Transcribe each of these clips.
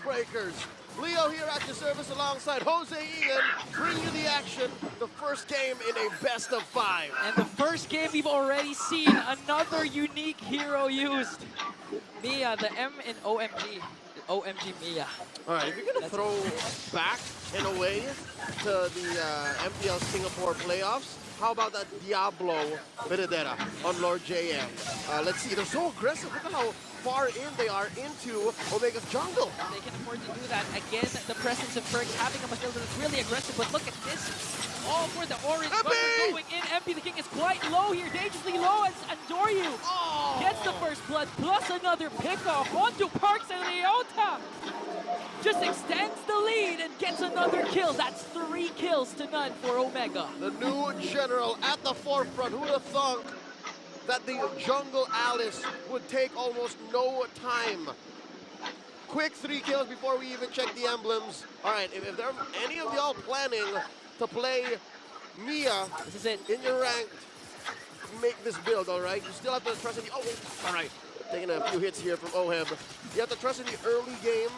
breakers. Leo here at your service alongside Jose Ian, bring you the action. The first game in a best of 5. And the first game we've already seen another unique hero used. Mia, the M in OMG. OMG Mia. All right, if you're going to throw back in a way to the MPL Singapore playoffs, how about that Diablo Benedetta on Lord JM? Let's see, they're so aggressive. Look at how far in they are into Omega's jungle. They can afford to do that. Again, the presence of Perks having a Matilda that's really aggressive, but look at this. All for the orange button going in. MP the King is quite low here, dangerously low as Andoryu gets the first blood, plus another pickoff onto Perks and Ryota. Just extends the lead and gets another kill. That's 3 kills to none for Omega. The new general at the forefront. Who would have thought that the jungle Alice would take almost no time? Quick 3 kills before we even check the emblems. All right, if there are any of y'all planning to play Mia This is it. in your rank, make this build, all right? You still have to trust in the... Oh, all right. Taking a few hits here from Oheb. You have to trust in the early game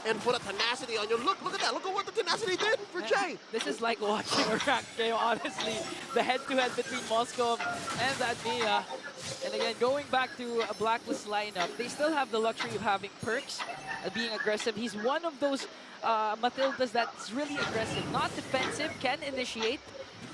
and put a tenacity on you. Look at that. Look at what the tenacity did for Jay. This is like watching a ranked game, honestly. The head-to-head between Moscow and that Mia. And again, going back to a Blacklist lineup, they still have the luxury of having Perks, being aggressive. He's one of those Matildas that's really aggressive, not defensive, can initiate.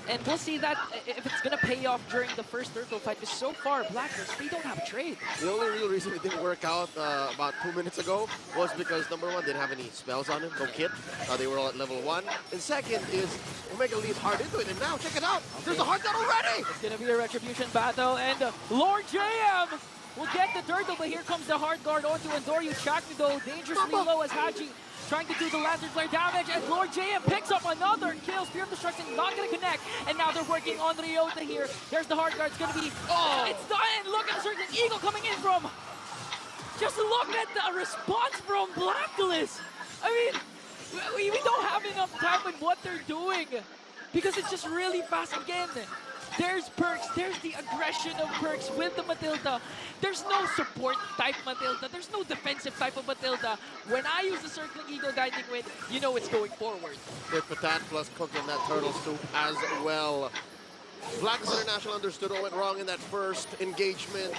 And we'll see that if it's going to pay off during the first turtle fight, because so far, Blacklist, they don't have trade. The only real reason it didn't work out about 2 minutes ago was because, number 1, didn't have any spells on him, no kit. They were all at level 1. And second is, Omega leads hard into it. And now, check it out. Okay. There's a hard gun already. It's going to be a retribution battle. And Lord JM will get the turtle, but here comes the hard guard onto Andoryu. Chakni, though, dangerously low as Haji trying to do the lantern flare damage, and Lord JM picks up another kill. Spear of Destruction not going to connect, and now they're working on Ryota here. There's the hard guard. It's going to be... Oh! It's done! Look at the Circling Eagle coming in from... Just look at the response from Blacklist! I mean, we don't have enough time with what they're doing, because it's just really fast again. There's Perks, there's the aggression of Perks with the Matilda. There's no support type Matilda, there's no defensive type of Matilda. When I use the Circling Eagle Guiding Wind, you know it's going forward. With Patat plus cooking that turtle soup as well. Blacklist International understood what went wrong in that first engagement.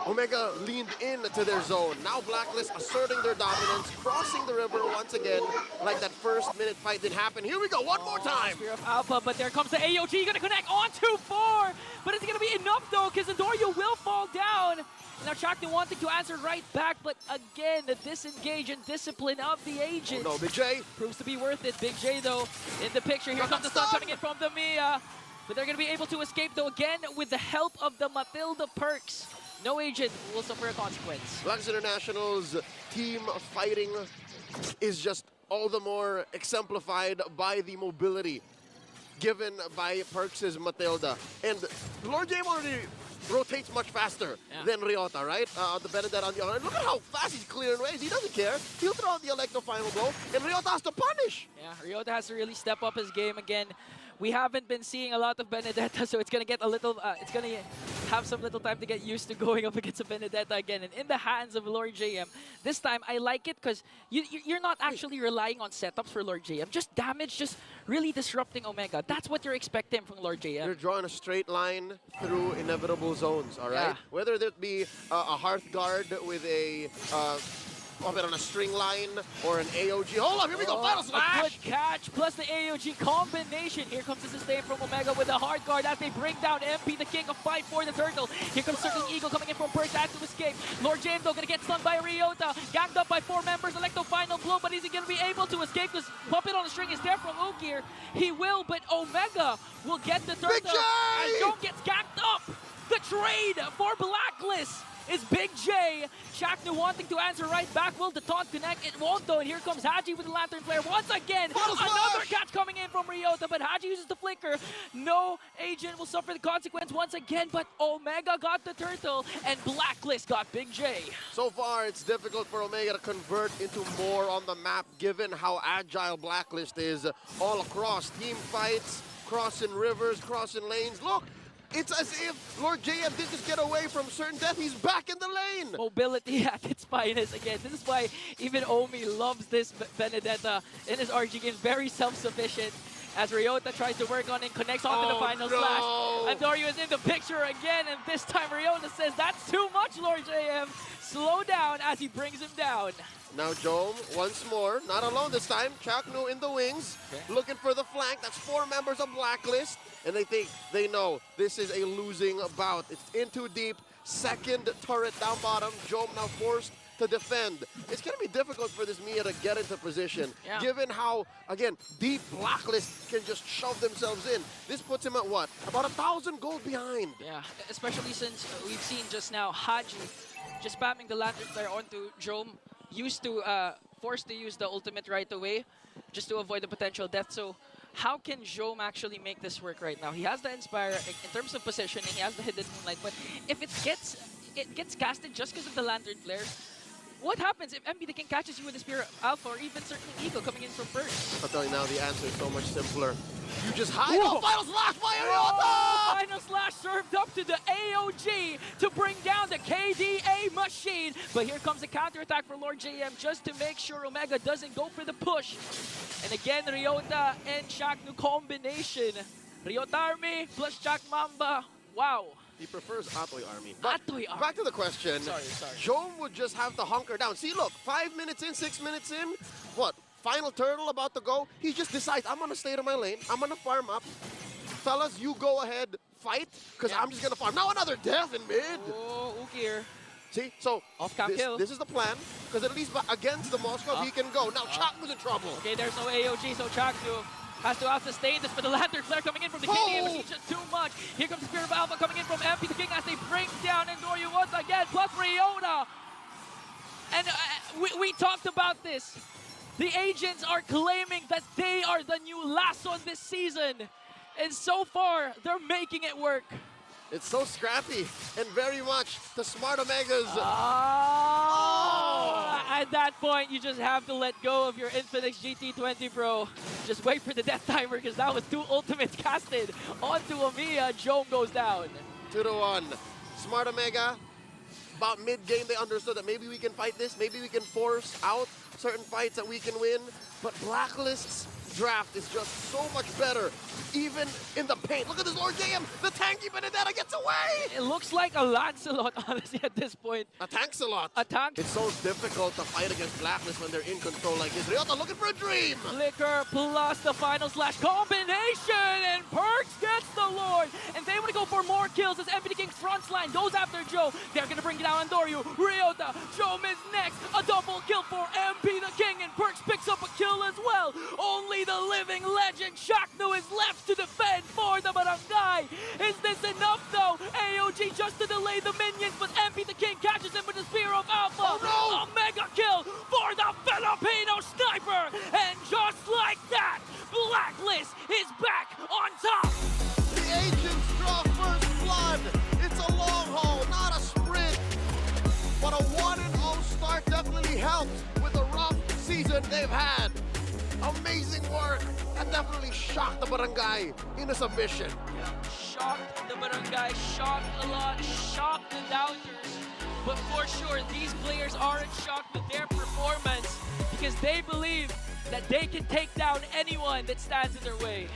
Omega leaned into their zone. Now Blacklist asserting their dominance, crossing the river once again, like that first minute fight didn't happen. Here we go, one more time. Spear of Alpha, but there comes the AOG, gonna connect on 2-4. But is it gonna be enough though? Because Andoryu will fall down. Now Chakni wanting to answer right back, but again, the disengage and discipline of the agent. Oh no, Big J proves to be worth it. Big J though, in the picture. Here comes the stun coming in from the Mia. But they're gonna be able to escape though again with the help of the Matilda Perks. No agent will suffer a consequence. Blacklist International's team fighting is just all the more exemplified by the mobility given by Perks' Matilda. And Lord Game already rotates much faster than Ryota, right? The Benedetta on the other. Look at how fast he's clearing ways. He doesn't care. He'll throw out the Electro final blow, and Ryota has to punish. Yeah, Ryota has to really step up his game again. We haven't been seeing a lot of Benedetta, so it's gonna get a little, it's gonna have some little time to get used to going up against a Benedetta again. And in the hands of Lord JM, this time I like it because you're not actually relying on setups for Lord JM. Just damage, just really disrupting Omega. That's what you're expecting from Lord JM. You're drawing a straight line through inevitable zones, all right? Yeah. Whether it be a Hearth Guard with a on a string line or an AOG. Hold up, here we go, final slash! A good catch, plus the AOG combination. Here comes the sustain from Omega with a hard guard as they bring down MP, the King of Fight for the Turtle. Here comes Circling Eagle coming in from Perks, has to escape. Lord James though gonna get stunned by Ryota, ganged up by 4 members, Electo final blow, but is he gonna be able to escape because Puppet on the String is there from Ukir. He will, but Omega will get the Turtle and don't get ganked up. The trade for Blacklist is Big J. Chaknu wanting to answer right back. Will the taunt connect? It won't though. And here comes Haji with the Lantern Flare once again. Another catch coming in from Ryota, but Haji uses the flicker. No agent will suffer the consequence once again, but Omega got the turtle and Blacklist got Big J. So far, it's difficult for Omega to convert into more on the map given how agile Blacklist is all across. Team fights, crossing rivers, crossing lanes. Look! It's as if Lord JM did just get away from certain death. He's back in the lane. Mobility at its finest again. This is why even Omi loves this Benedetta in his RG games. Very self-sufficient. As Ryota tries to work on and connects onto the final slash. Andorio is in the picture again, and this time Ryota says, that's too much, Lord JM. Slow down as he brings him down. Now Jome, once more, not alone this time. Chaknu in the wings, looking for the flank. That's 4 members of Blacklist. And they think, they know, this is a losing bout. It's in too deep. Second turret down bottom. Jome now forced to defend. It's going to be difficult for this Mia to get into position, given how, again, deep Blacklist can just shove themselves in. This puts him at what? About 1,000 gold behind. Yeah, especially since we've seen just now Haji just spamming the lantern flare onto Jome, used to forced to use the ultimate right away just to avoid the potential death. So how can Jome actually make this work right now? He has the Inspire in terms of positioning, he has the Hidden Moonlight, but if it gets casted just because of the lantern flare, what happens if MP the King catches you with the Spear Alpha or even certainly Eagle coming in from first? I'll tell you now, the answer is so much simpler. You just hide. Oh, final slash by Ryota! Final slash served up to the AOG to bring down the KDA machine. But here comes the counterattack for Lord JM just to make sure Omega doesn't go for the push. And again, Ryota and Chaknu combination. Ryota Army plus Chak Mamba. Wow. He prefers Atoy Army. But Atoy Army. back to the question. Sorry. Jome would just have to hunker down. See, look, 5 minutes in, 6 minutes in, what? Final turtle about to go. He just decides, I'm going to stay to my lane. I'm going to farm up. Fellas, you go ahead, fight, because I'm just going to farm. Now another death in mid. Oh, Ukir. See, so Off-cam kill. This is the plan, because at least against the Moscow, he can go. Now Chaknu's in trouble. Okay, there's no AOG, so Chaknu has to out-sustain this, but the lantern flare coming in from the KDA machine just too much. Here comes the Spirit of Alpha coming in from MP the King as they bring down Endoryu once again, plus Ryota. And we talked about this. The agents are claiming that they are the new Lasson this season. And so far, they're making it work. It's so scrappy and very much the smart Omegas. At that point, you just have to let go of your Infinix GT20 Pro. Just wait for the death timer because that was 2 ultimates casted onto Amiya. Jome goes down. 2-1. Smart Omega. About mid-game, they understood that maybe we can fight this. Maybe we can force out certain fights that we can win. But Blacklist's draft is just so much better, even in the paint. Look at this Lord JM. The tanky Benedetta gets away. It looks like a Lancelot, honestly, at this point. A tank-a-lot. A tank. It's so difficult to fight against Blacklist when they're in control like this. Ryota looking for a dream. Flicker plus the final slash combination, and Perks gets the Lord. And they want to go for more kills as MP the King's front line goes after Joe. They're going to bring it down Andoryu. Ryota, Jome is next. A double kill for MP the King, and Perks picks up a kill as well. Only the living legend Chaknu is left to defend for the barangay. Is this enough though? AOG just to delay the minions, but MP the King catches him with the Spear of Alpha. Oh, no! A mega kill for the Filipino sniper. And just like that, Blacklist is back on top. The agents draw first blood. It's a long haul, not a sprint. But a 1-0 start definitely helped with the rough season they've had. Amazing work. That definitely shocked the barangay in a submission. Shocked the barangay, shocked a lot, shocked the doubters. But for sure, these players aren't shocked with their performance because they believe that they can take down anyone that stands in their way.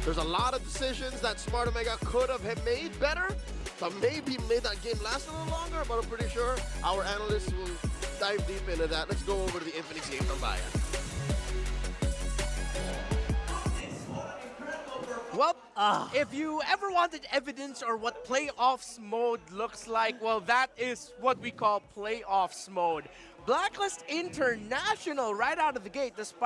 There's a lot of decisions that Smart Omega could have made better, but maybe made that game last a little longer, but I'm pretty sure our analysts will dive deep into that. Let's go over to the Infinix game from Bayan. Well, if you ever wanted evidence or what playoffs mode looks like, well, that is what we call playoffs mode. Blacklist International right out of the gate, despite